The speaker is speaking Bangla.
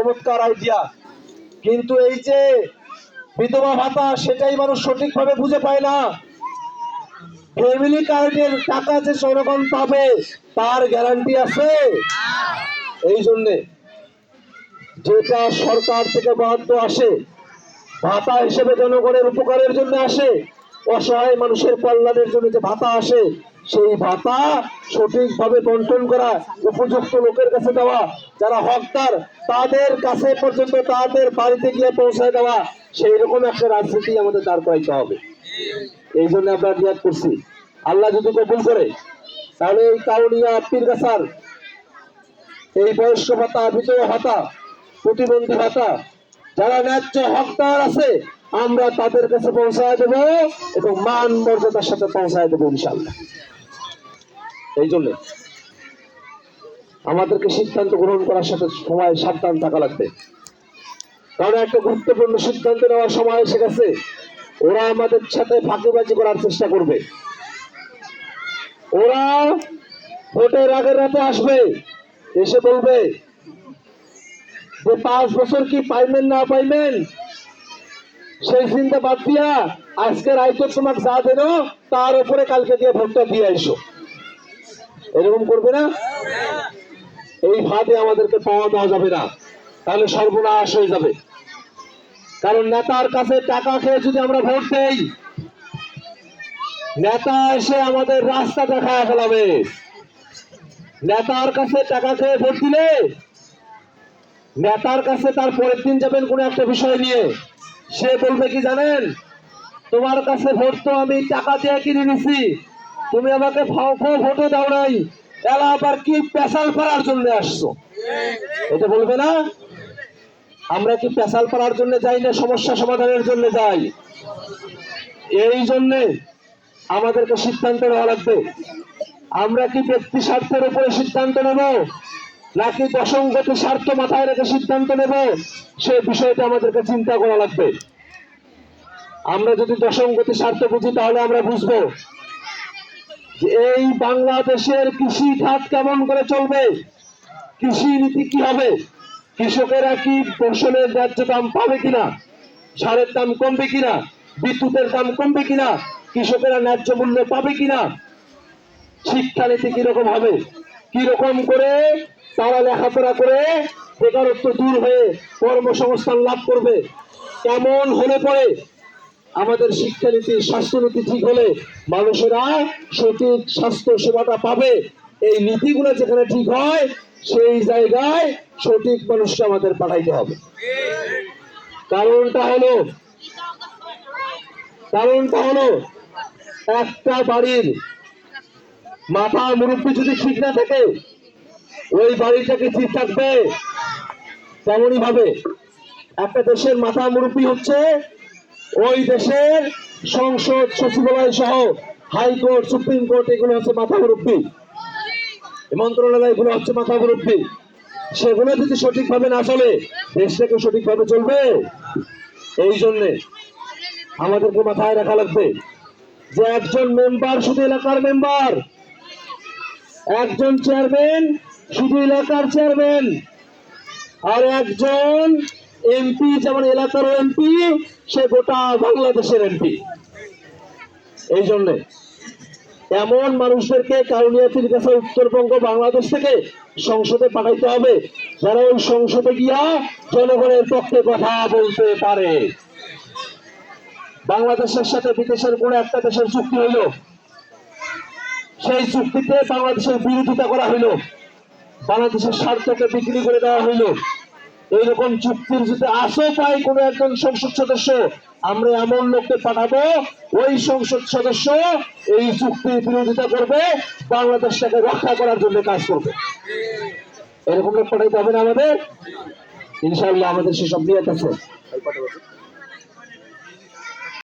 চমৎকার আইডিয়া, কিন্তু এই যে বিধবা ভাতা সেটাই মানুষ সঠিকভাবে বুঝে পায় না। ফ্যামিলি কার্ডের টাকা যে জনগণ পাবে তার গ্যারান্টি আছে? এই জন্যে যেটা সরকার থেকে বরাদ্দ আসে ভাতা হিসেবে জনগণের উপকারের জন্য আসে, অসহায় মানুষের কল্যাণের জন্য যে ভাতা আসে সেই ভাতা সঠিকভাবে বন্টন করা, উপযুক্ত লোকের কাছে দেওয়া, যারা হকদার তাদের কাছে পর্যন্ত তাদের বাড়িতে গিয়ে পৌঁছায় দেওয়া, সেই রকম একটা রাজনীতি আমাদের দাঁড় করাইতে হবে। এই জন্য আমরা নিয়াত করছি, আল্লাহ যদি কবুল করে তাহলে এই কাউনিয়া পীরগাছার এই বয়স্ক ভাতা, বিধবা ভাতা, প্রতিবন্ধী ভাতা যারা ন্যায্য হকদার আছে আমরা তাদের কাছে পৌঁছায় দেব এবং মান মর্যাদার সাথে পৌঁছায় দেবো ইনশাআল্লাহ। এই জন্য আমাদেরকে সিদ্ধান্ত গ্রহণ করার সাথে সময় সাবধান থাকা লাগবে, কারণ একটা গুরুত্বপূর্ণ সিদ্ধান্ত নেওয়ার সময় এসে গেছে। ওরা আমাদের সাথে ফাঁকিবাজি করার চেষ্টা করবে। ওরা ভোটের আগের রাতে আসবে, এসে বলবে যে 5 বছর কি পাইবেন না পাইবেন সেই চিন্তা বাদ দিয়া আজকের আইতো তোমাকে যা দেন তার উপরে কালকে দিয়ে ভোটটা দিয়ে এসো। এরকম করবে না? এই ভাবে আমাদেরকে পাওয়া দেওয়া যাবে না, তাহলে সর্বনাশ হয়ে যাবে। কারণ নেতার কাছে টাকা খেয়ে যদি আমরা ভোট দেই, নেতা এসে আমাদের রাস্তা দেখায় ফেলাবে। নেতার কাছে টাকা খেয়ে ভোট দিলে নেতার কাছে তার পরের দিন যাবেন কোন একটা বিষয় নিয়ে, সে বলবে কি জানেন, তোমার কাছে ভোট তো আমি টাকা দিয়ে কিনে নিছি, তুমি আমাকে ফাও ভোটে দাও নাই, এলা আবার কি পেশাল করার জন্য আসছো, এটা বলবে না? আমরা কি পেশাল করার জন্য যাই না সমস্যা সমাধানের জন্য যাই? এই জন্যে আমাদেরকে সিদ্ধান্ত নেওয়া লাগবে, আমরা কি ব্যক্তি স্বার্থের উপরে সিদ্ধান্ত নেব নাকি দশংগত স্বার্থ মাথায় রেখে সিদ্ধান্ত নেব, সে বিষয়টা আমাদেরকে চিন্তা করা লাগবে। আমরা যদি দশংগত স্বার্থ বুঝি তাহলে আমরা বুঝবো যে এই বাংলাদেশের কৃষি খাত কেমন করে চলবে, কৃষি নীতি কি হবে, কৃষকেরা কি ফসলের ন্যায্য দাম পাবে কিনা, সারের দাম কমবে কিনা, বিদ্যুতের দাম কমবে কিনা, কৃষকেরা ন্যায্য মূল্য পাবে কিনা, শিক্ষানীতি কিরকম হবে, কিরকম করে তারা লেখাপড়া করে বেকারত্ব দূর হয়ে কর্মসংস্থান লাভ করবে, কেমন হলে পরে আমাদের শিক্ষানীতি স্বাস্থ্যনীতি ঠিক হলে মানুষেরা সঠিক স্বাস্থ্য সেবাটা পাবে। এই নীতিগুলো যেখানে ঠিক হয় সেই জায়গায় সঠিক মানুষকে আমাদের পাঠাইতে হবে। কারণটা হলো একটা বাড়ির মাথা মুরব্বী যদি ঠিক না থাকে ওই বাড়িটাকে ঠিক থাকবে। তেমনই ভাবে একটা দেশের মাথা মুরব্বী হচ্ছে ওই দেশের সংসদ, সচিবালয় সহ হাইকোর্ট, সুপ্রিম কোর্ট, এগুলো হচ্ছে মাথা মুরব্বী, মন্ত্রণালয় এগুলো হচ্ছে মাথা মুরব্বী। সেগুলো যদি সঠিকভাবে না চলে দেশটাকে সঠিকভাবে চলবে? এই জন্যে আমাদেরকে মাথায় রাখা লাগবে যে একজন মেম্বার শুধু এলাকার মেম্বার, একজন চেয়ারম্যান শুধু এলাকার চেয়ারম্যান, আর একজন এমপি যেমন এলাকার এমপি সে গোটা বাংলাদেশের এমপি। এই জন্য এমন মানুষদেরকে কাউনিয়া পীরগাছা উত্তরবঙ্গ বাংলাদেশ থেকে সংসদে পাঠাইতে হবে যারা ওই সংসদে গিয়া জনগণের পক্ষে কথা বলতে পারে। বাংলাদেশের সাথে বিদেশের কোন একটা দেশের চুক্তি হইল, সেই চুক্তিতে বাংলাদেশের বিরোধিতা করা হইল, বাংলাদেশের স্বার্থকে বিক্রি করে দেওয়া হইল, এইরকম চুক্তির যদি আশা পাই কোন একজন সংসদ সদস্য, আমরা এমন লোককে পাঠাবো ওই সংসদ সদস্য এই চুক্তির বিরোধিতা করবে, বাংলাদেশটাকে রক্ষা করার জন্য কাজ করবে। এরকম লোক পাঠাইতে হবে না আমাদের? ইনশাআল্লাহ আমাদের সেসব নিয়ত আছে।